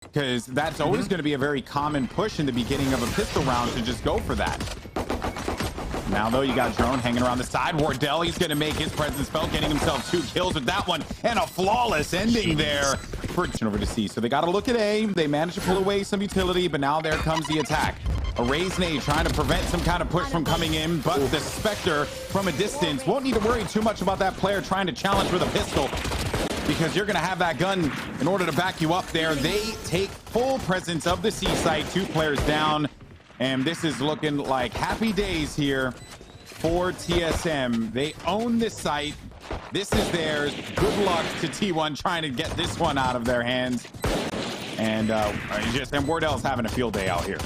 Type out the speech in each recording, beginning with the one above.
because that's always going to be a very common push in the beginning of a pistol round to just go for that. Now, though, you got Drone hanging around the side. Wardell, he's going to make his presence felt, getting himself 2 kills with that one, and a flawless ending there for over to C. So they got to look at A. They managed to pull away some utility, but now there comes the attack. A raised nade trying to prevent some kind of push from coming in, but the Spectre from a distance won't need to worry too much about that player trying to challenge with a pistol, because you're going to have that gun in order to back you up there. They take full presence of the C site, 2 players down. And this is looking like happy days here for TSM. They own this site. This is theirs. Good luck to T1 trying to get this one out of their hands. And Wardell's having a field day out here.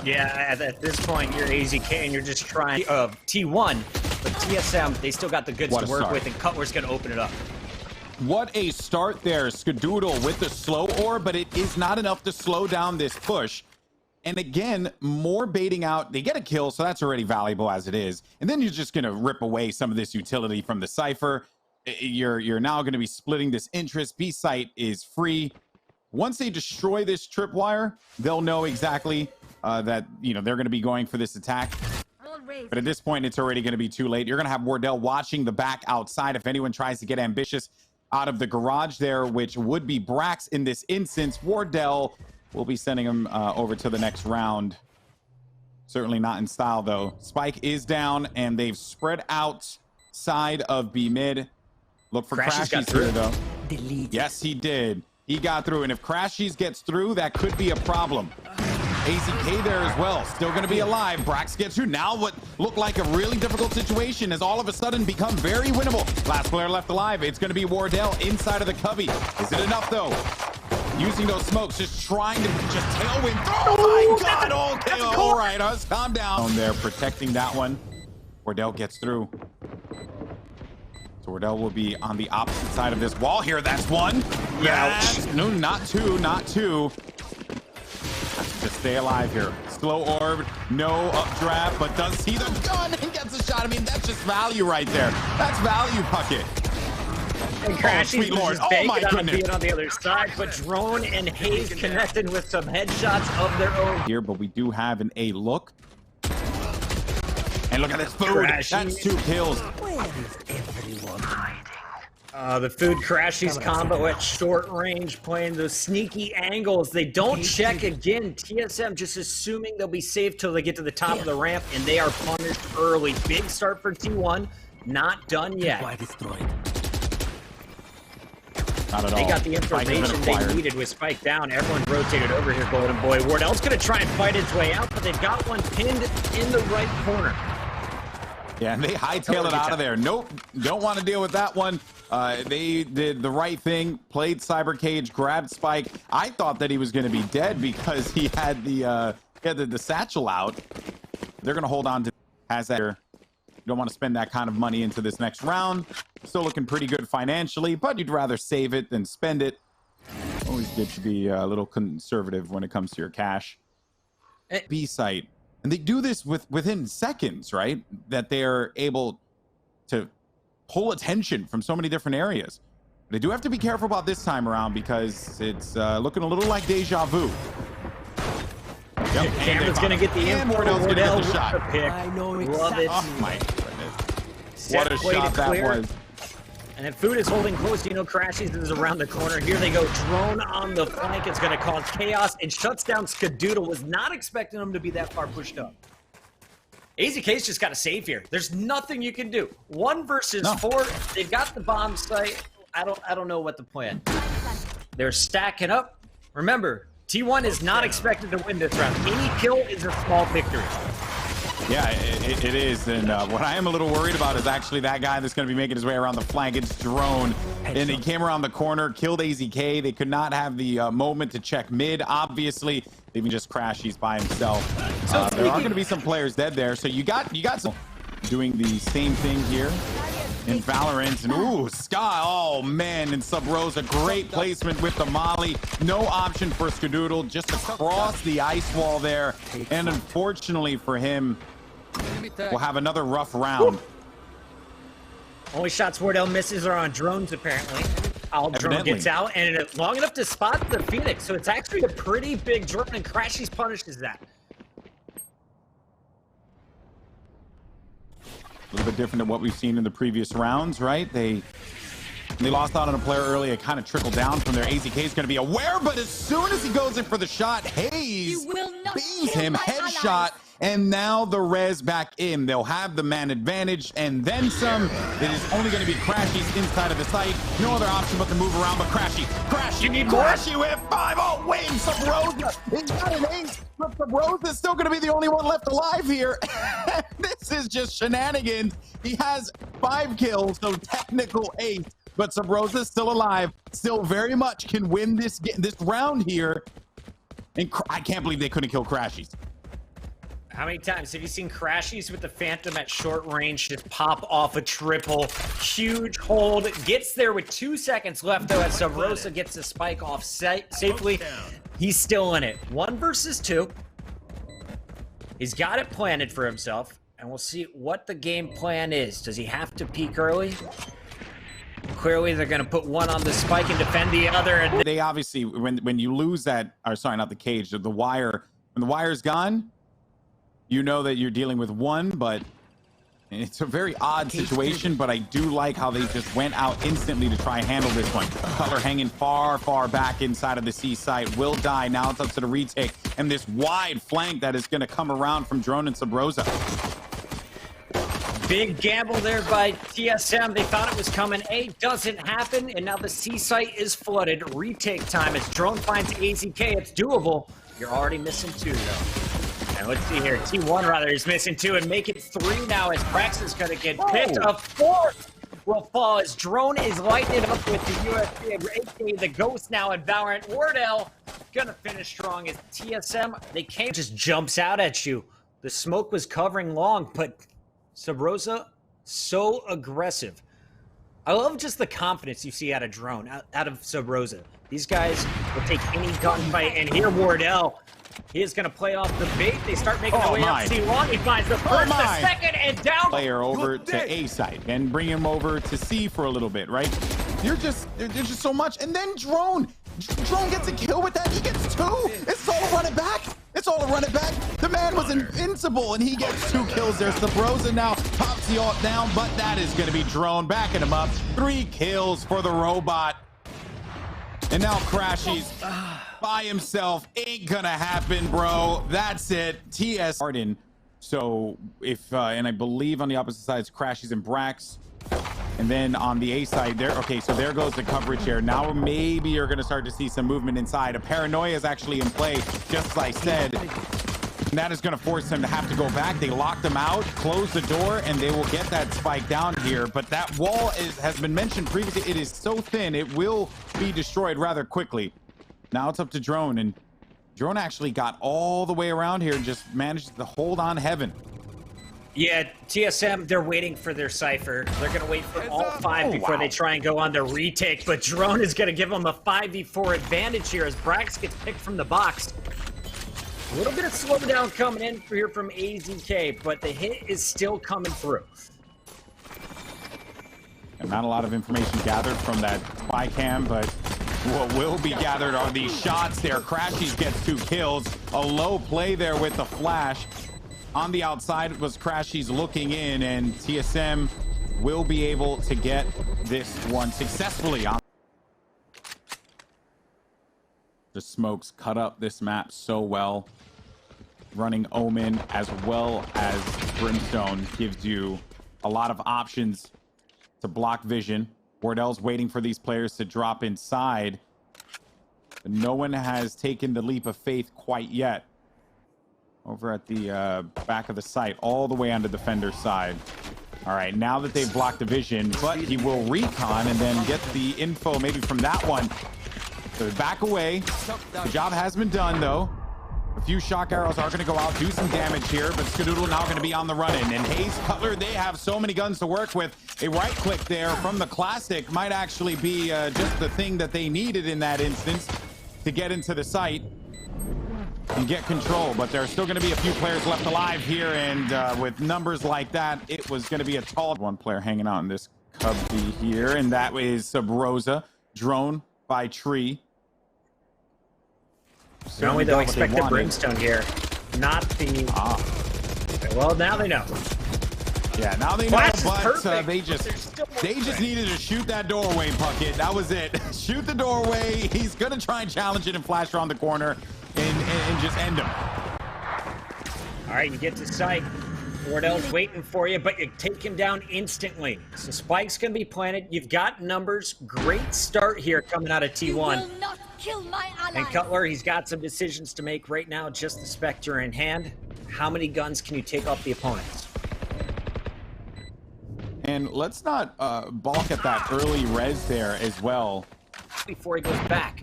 Yeah, at this point, you're AZK and you're just trying T1, but TSM, they still got the goods to work with, and Cutler's going to open it up. What a start there, Skadoodle with the slow orb, but it is not enough to slow down this push. And again, more baiting out. They get a kill, so that's already valuable as it is. And then you're just going to rip away some of this utility from the Cypher. You're now going to be splitting this interest. B site is free. Once they destroy this tripwire, they'll know exactly that they're going to be going for this attack. But at this point, it's already going to be too late. You're going to have Wardell watching the back outside if anyone tries to get ambitious out of the garage there, which would be Brax in this instance. Wardell will be sending him over to the next round. Certainly not in style, though. Spike is down, and they've spread out side of B mid. Look for Crashies here, though. Yes, he did. He got through, and if Crashies gets through, that could be a problem. AZK there as well, still going to be alive. Brax gets through. Now what looked like a really difficult situation has all of a sudden become very winnable. Last player left alive. It's going to be Wardell inside of the cubby. Is it enough, though? Using those smokes, just trying to tailwind. Oh my God! Okay, all right, us, calm down. There, protecting that one. Wardell gets through. So Wardell will be on the opposite side of this wall here. That's one. Yes. No, not two. Not two. Just stay alive here. Slow orb, no updraft, but does see the gun and gets a shot. I mean, that's just value right there. That's value, Puckett. And Crashies Lord. Just my goodness. Being on the other side, but Drone and Hayes connected with some headshots of their own. Here, but we do have an A look. And look at this food. Crashies. That's 2 kills. Where is everyone hiding? The food Crashies combo at short range, playing those sneaky angles. They don't check again. TSM just assuming they'll be safe till they get to the top of the ramp, and they are punished early. Big start for T1. Not done yet. Not at all. They got the information they needed with Spike down. Everyone rotated over here, Golden Boy. Wardell's going to try and fight his way out, but they've got one pinned in the right corner. Yeah, and they hightail it out of there. Nope, don't want to deal with that one. They did the right thing, played Cyber Cage, grabbed Spike. I thought that he was going to be dead because he had the satchel out. They're going to hold on to has that. You don't want to spend that kind of money into this next round. Still looking pretty good financially, but you'd rather save it than spend it. Always good to be a little conservative when it comes to your cash. B site. And they do this within seconds, right? That they're able to pull attention from so many different areas. But I do have to be careful about this time around because it's looking a little like deja vu. Yep, Cameron's going to get the info. Wardell's going to get the shot. I know Love it. Oh my goodness. What a shot that was. And if Food is holding close, Crashies is around the corner. Here they go. Drone on the flank. It's going to cause chaos and shuts down Skadoodle. Was not expecting him to be that far pushed up. AZK's just got to save here. There's nothing you can do. 1 versus 4. They've got the bomb site. I don't know what the plan. They're stacking up. Remember, T1 is not expected to win this round. Any kill is a small victory. Yeah, it is. And what I am a little worried about is actually that guy that's going to be making his way around the flank. It's Drone. And he came around the corner, killed AZK. They could not have the moment to check mid, obviously. They even just Crashies by himself. There are going to be some players dead there. So you got some doing the same thing here in Valorant. And ooh, Sky, oh man, and Sub Rose, a great placement with the Molly. No option for Skadoodle, just across the ice wall there. And unfortunately for him, we'll have another rough round. Only shots Wardell misses are on drones, apparently. Drone gets out, and long enough to spot the Phoenix, so it's actually a pretty big drone, and Crashies punishes that. A little bit different than what we've seen in the previous rounds, right? They lost out on a player early. It kind of trickled down from there. AZK is going to be aware, but as soon as he goes in for the shot, Hayes beams him, headshot, and now the res back in. They'll have the man advantage and then some. It is only going to be Crashies inside of the site. No other option but to move around, but Crashy with 5-0 wins. Subrosa, he's got an ace, but Subrosa is still going to be the only one left alive here. This is just shenanigans. He has 5 kills, so technical ace, but Subrosa is still alive, still very much can win this round here. And I can't believe they couldn't kill Crashies. How many times have you seen Crashies with the Phantom at short range just pop off a triple? Huge hold, gets there with 2 seconds left though as Subrosa gets the spike off safely. He's still in it. 1 versus 2. He's got it planted for himself, and we'll see what the game plan is. Does he have to peek early? Clearly they're going to put one on the spike and defend the other. And they obviously, when you lose that, or sorry, not the cage, the wire, when the wire's gone, you know that you're dealing with one, but it's a very odd situation, but I do like how they just went out instantly to try and handle this one. Cutler hanging far back inside of the C site, will die. Now it's up to the retake, and this wide flank that is going to come around from Drone and Subrosa. Big gamble there by TSM. They thought it was coming. A doesn't happen, and now the C site is flooded. Retake time as Drone finds AZK. It's doable. You're already missing 2, though. And let's see here. T1 rather is missing 2 and make it 3 now as Prax is going to get picked. A 4th will fall as Drone is lighting it up with the UFC, aka the Ghost now in Valorant. Wardell gonna finish strong as TSM. They came, just jumps out at you. The smoke was covering long, but Subrosa, so aggressive. I love just the confidence you see out of Drone, out of Subrosa. These guys will take any gunfight, and here Wardell, he is going to play off the bait. They start making their way up C1. He finds the first, the second, and down. Player over to A site and bring him over to C for a little bit, right? There's just so much. And then Drone gets a kill with that. He gets 2. It's all a run it back. The man was invincible, and he gets 2 kills there. Subrosa now pops the ult down, but that is going to be Drone backing him up. 3 kills for the robot. And now Crashies by himself. Ain't gonna happen, bro. That's it. TS Arden. So if and I believe on the opposite side it's Crashies and Brax. And then on the A side there, okay, so there goes the coverage here. Now maybe you're gonna start to see some movement inside. A paranoia is actually in play, just as I said. And that is going to force them to have to go back. They locked them out, close the door, and they will get that spike down here. But that wall has been mentioned previously. It is so thin, it will be destroyed rather quickly. Now it's up to Drone, and Drone actually got all the way around here and just managed to hold on heaven. Yeah, TSM, they're waiting for their Cypher. They're going to wait for all 5 before they try and go on the retake. But Drone is going to give them a 5v4 advantage here as Brax gets picked from the box. A little bit of slowdown coming in here from AZK, but the hit is still coming through. And not a lot of information gathered from that spy cam, but what will be gathered are these shots there. Crashies gets 2 kills. A low play there with the flash. On the outside was Crashies looking in, and TSM will be able to get this one successfully. The smokes cut up this map so well. Running Omen as well as Brimstone gives you a lot of options to block vision. Wardell's waiting for these players to drop inside, but no one has taken the leap of faith quite yet. Over at the back of the site, all the way on the defender's side. All right, now that they've blocked the vision, but he will recon and then get the info maybe from that one. So back away. The job has been done, though. A few shock arrows are going to go out, do some damage here, but Skadoodle now going to be on the run-in. And Hayes, Cutler, they have so many guns to work with. A right click there from the Classic might actually be just the thing that they needed in that instance to get into the site and get control. But there are still going to be a few players left alive here, and with numbers like that, it was going to be a tall one player hanging out in this cubby here, and that is Subrosa. drone by Tree. Not only though, expect the brimstone here, not the. Well, now they know. Yeah, now they know, but they just perfect. needed to shoot that doorway, Puckett. That was it. Shoot the doorway. He's gonna try and challenge it and flash around the corner and just end him. All right, you get to sight. Wardell's waiting for you, but you take him down instantly. So spikes can be planted. You've got numbers. Great start here coming out of T1. You will not kill my ally. And Cutler, he's got some decisions to make right now. Just the Spectre in hand. How many guns can you take off the opponents? And let's not balk at that early res there as well. Before he goes back.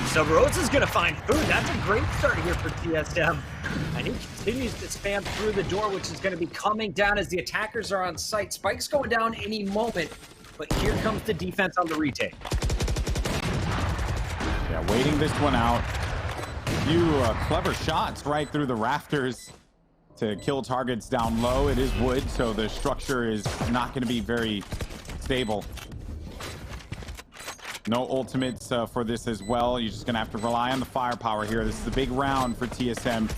So Rosa's gonna find food. That's a great start here for TSM. And he continues to spam through the door, which is gonna be coming down as the attackers are on site. Spike's going down any moment, but here comes the defense on the retake. Yeah, waiting this one out. A few clever shots right through the rafters to kill targets down low. It is wood, so the structure is not going to be very stable. No ultimates for this as well. You're just going to have to rely on the firepower here. This is a big round for TSM.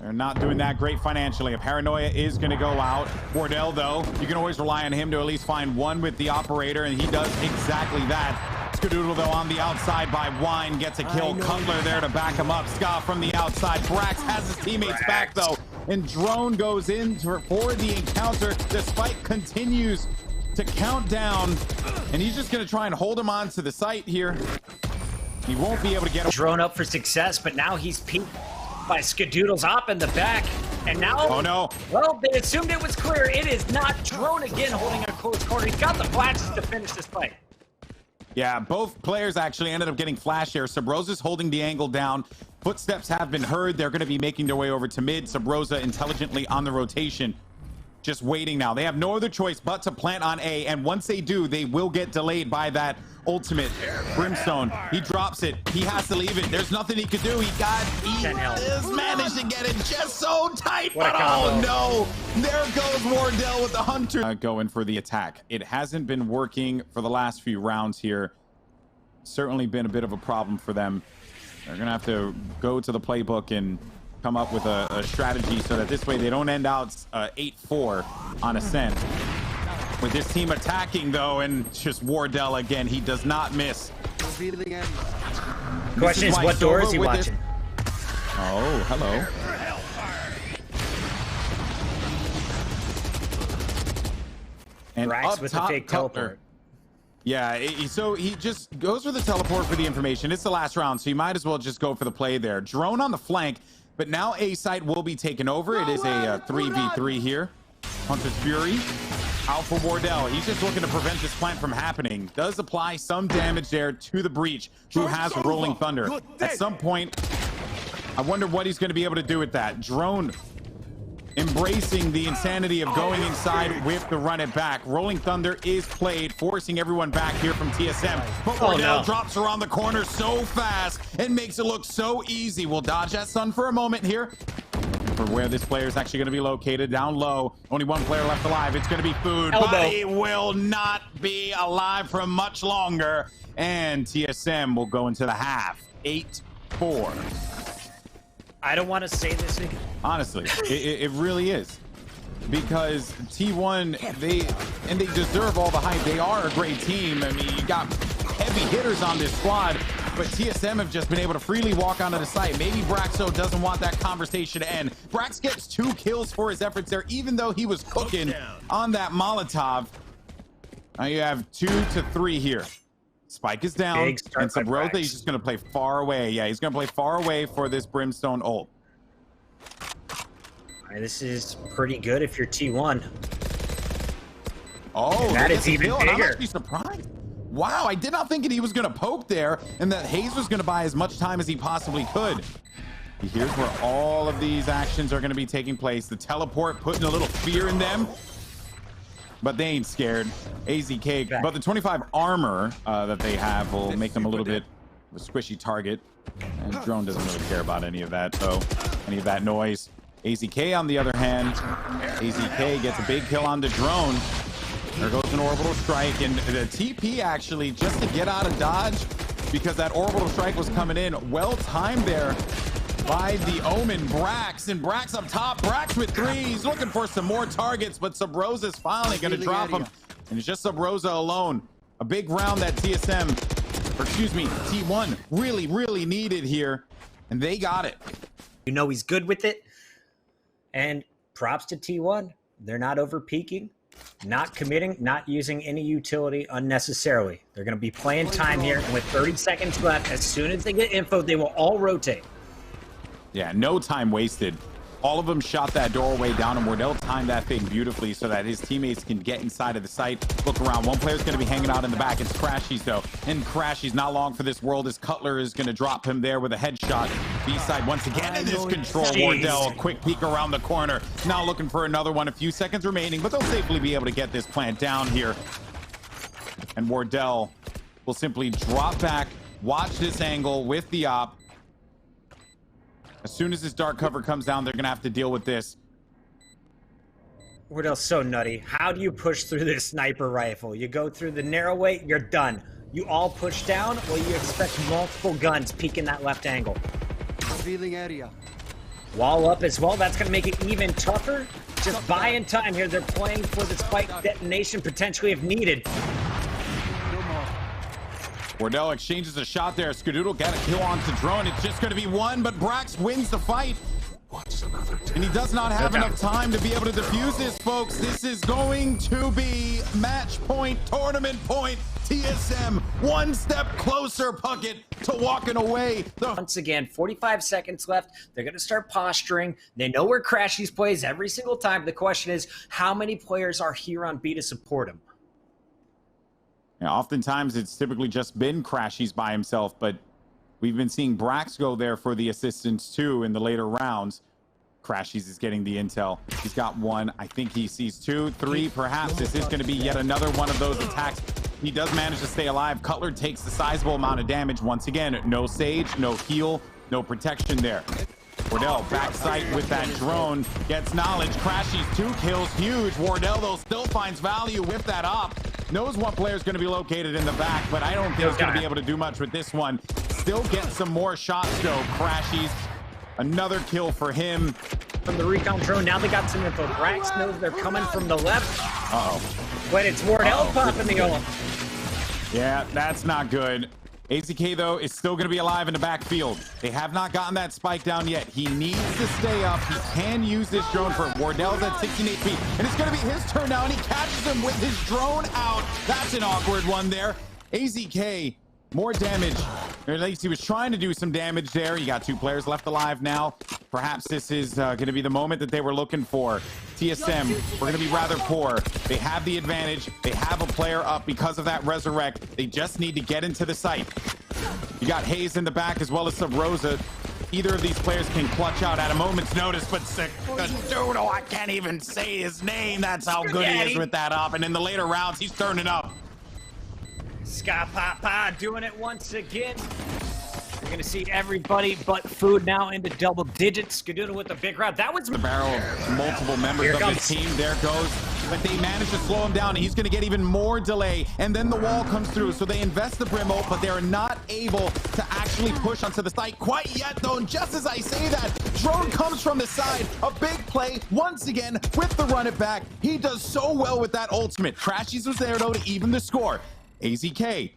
They're not doing that great financially. A Paranoia is going to go out. Wardell, though, you can always rely on him to at least find one with the operator, and he does exactly that. Skadoodle, though, on the outside by Wine, gets a kill. Cutler there to back him up. Ska from the outside. Brax has his teammates back, though. And Drone goes in for the encounter. The spike continues to count down, and he's just going to try and hold him on to the site here. He won't be able to get him. Drone up for success, but now he's peaked by Skadoodle's op in the back. And now, oh no. Well, they assumed it was clear. It is not. Drone again holding a close corner. He's got the flashes to finish this fight. Yeah, both players actually ended up getting flash here. Subrosa's holding the angle down. Footsteps have been heard. They're going to be making their way over to mid. Subrosa intelligently on the rotation. Just waiting now. They have no other choice but to plant on A. And once they do, they will get delayed by that ultimate. Brimstone, he drops it. He has to leave it. There's nothing he could do. He just managed to get it just so tight. But oh no, there goes Wardell with the hunter. Going for the attack. It hasn't been working for the last few rounds here. Certainly been a bit of a problem for them. They're gonna have to go to the playbook and come up with a strategy so that this way they don't end out 8-4 on Ascent. With this team attacking, though, and just Wardell again, he does not miss. Question is, what door is he watching? Oh, hello. And Brax with the fake teleport. Yeah, so he just goes for the teleport for the information. It's the last round, so you might as well just go for the play there. Drone on the flank, but now A site will be taken over. It is a 3v3 here. Hunter's Fury out for Wardell. He's just looking to prevent this plant from happening. Does apply some damage there to the Breach, who has Rolling Thunder. At some point, I wonder what he's going to be able to do with that. Drone embracing the insanity of going inside with the run it back. Rolling Thunder is played, forcing everyone back here from TSM. But Wardell drops around the corner so fast and makes it look so easy. We'll dodge that sun for a moment here. For where this player is actually going to be located, down low. Only one player left alive. It's going to be Food, but he will not be alive for much longer. And TSM will go into the half. 8-4. I don't want to say this again. Honestly, it really is. Because T1, they deserve all the hype. They are a great team. I mean, you got heavy hitters on this squad, but TSM have just been able to freely walk onto the site. Maybe Braxo doesn't want that conversation to end. Brax gets 2 kills for his efforts there, even though he was cooking on that Molotov. Now you have 2 to 3 here. Spike is down, and Subrosa, he's just going to play far away. Yeah, he's going to play far away for this Brimstone ult. This is pretty good if you're T1. Oh, and that is even bigger. I'm actually surprised. Wow, I did not think he was going to poke there, and that Hayes was going to buy as much time as he possibly could. Here's where all of these actions are going to be taking place. The teleport putting a little fear in them. But they ain't scared. AZK, but the 25 armor that they have will make them a little bit of a squishy target. And Drone doesn't really care about any of that, though. Any of that noise. AZK, on the other hand, AZK gets a big kill on the Drone. There goes an orbital strike, and the TP actually just to get out of dodge because that orbital strike was coming in. Well timed there by the Omen. Brax, and Brax up top. Brax with 3. He's looking for some more targets, but Subrosa's finally going to drop him. And it's just Subrosa alone. A big round that TSM, or excuse me, T1 really needed here, and they got it. You know he's good with it. And props to T1. They're not over peaking, not committing, not using any utility unnecessarily. They're going to be playing time here, and with 30 seconds left, as soon as they get info, they will all rotate. Yeah, no time wasted. All of them shot that doorway down, and Wardell timed that thing beautifully so that his teammates can get inside of the site, look around. One player's going to be hanging out in the back. It's Crashies, though. And Crashies, not long for this world, as Cutler is going to drop him there with a headshot. B-side once again in this control. Wardell, a quick peek around the corner. Now looking for another one. A few seconds remaining, but they'll safely be able to get this plant down here. And Wardell will simply drop back, watch this angle with the op. As soon as this dark cover comes down, they're going to have to deal with this. Wardell's so nutty. How do you push through this sniper rifle? You go through the narrow way, you're done. You all push down, or you expect multiple guns peeking that left angle. Revealing area. Wall up as well. That's going to make it even tougher. Just buying time here. They're playing for the spike detonation potentially if needed. Wardell exchanges a shot there. Skadoodle got a kill onto Drone. It's just going to be one, but Brax wins the fight. And he does not have enough time to be able to defuse this, folks. This is going to be match point, tournament point. TSM one step closer, Puckett, to walking away. Once again, 45 seconds left. They're going to start posturing. They know where Crashies plays every single time. The question is, how many players are here on B to support him? Yeah, oftentimes it's typically just been Crashies by himself, but we've been seeing Brax go there for the assistance too in the later rounds. Crashies is getting the intel. He's got 1. I think he sees 2, 3, perhaps. This is going to be yet another one of those attacks. He does manage to stay alive. Cutler takes a sizable amount of damage once again. No Sage, no heal, no protection there. Wardell backside with that drone, gets knowledge. Crashies 2 kills, huge. Wardell though still finds value with that op. Knows one player is going to be located in the back, but I don't think he's going to be able to do much with this one. Still gets some more shots though. Crashies, another kill for him. From the recon drone, now they got some info. Brax knows they're coming from the left. Uh-oh. But it's Wardell popping the ult. Yeah, that's not good. AZK, though, is still going to be alive in the backfield. They have not gotten that spike down yet. He needs to stay up. He can use this drone for it. Wardell's at 16 HP, and it's going to be his turn now, and he catches him with his drone out. That's an awkward one there. AZK, more damage. Or at least he was trying to do some damage there. You got 2 players left alive now. Perhaps this is going to be the moment that they were looking for. TSM, we're going to be rather poor. They have the advantage. They have a player up because of that resurrect. They just need to get into the site. You got Hayes in the back as well as Subrosa. Either of these players can clutch out at a moment's notice, but Skadoodle, I can't even say his name. That's how good he is with that up. And in the later rounds, he's turning up. Ska Papa doing it once again. You're going to see everybody but Food now into double digits. Skadoodle with a big round. That was the barrel of multiple members of his team. There goes. But they managed to slow him down. He's going to get even more delay. And then the wall comes through. So they invest the Brim ult, but they're not able to actually push onto the site quite yet, though. And just as I say that, drone comes from the side. A big play once again with the run it back. He does so well with that ultimate. Crashies was there, though, to even the score. AZK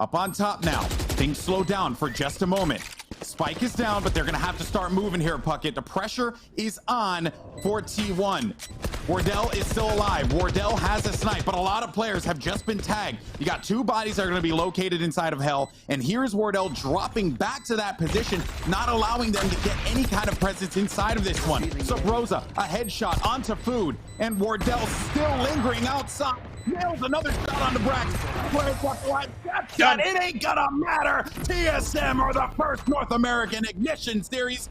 up on top now. Things slow down for just a moment. Spike is down, but they're going to have to start moving here, Puckett. The pressure is on for T1. Wardell is still alive. Wardell has a snipe, but a lot of players have just been tagged. You got 2 bodies that are going to be located inside of Hell, and here's Wardell dropping back to that position, not allowing them to get any kind of presence inside of this one. Subrosa, a headshot onto Food, and Wardell still lingering outside. Nails another shot on the Brax. It ain't gonna matter. TSM are the first North American Ignition Series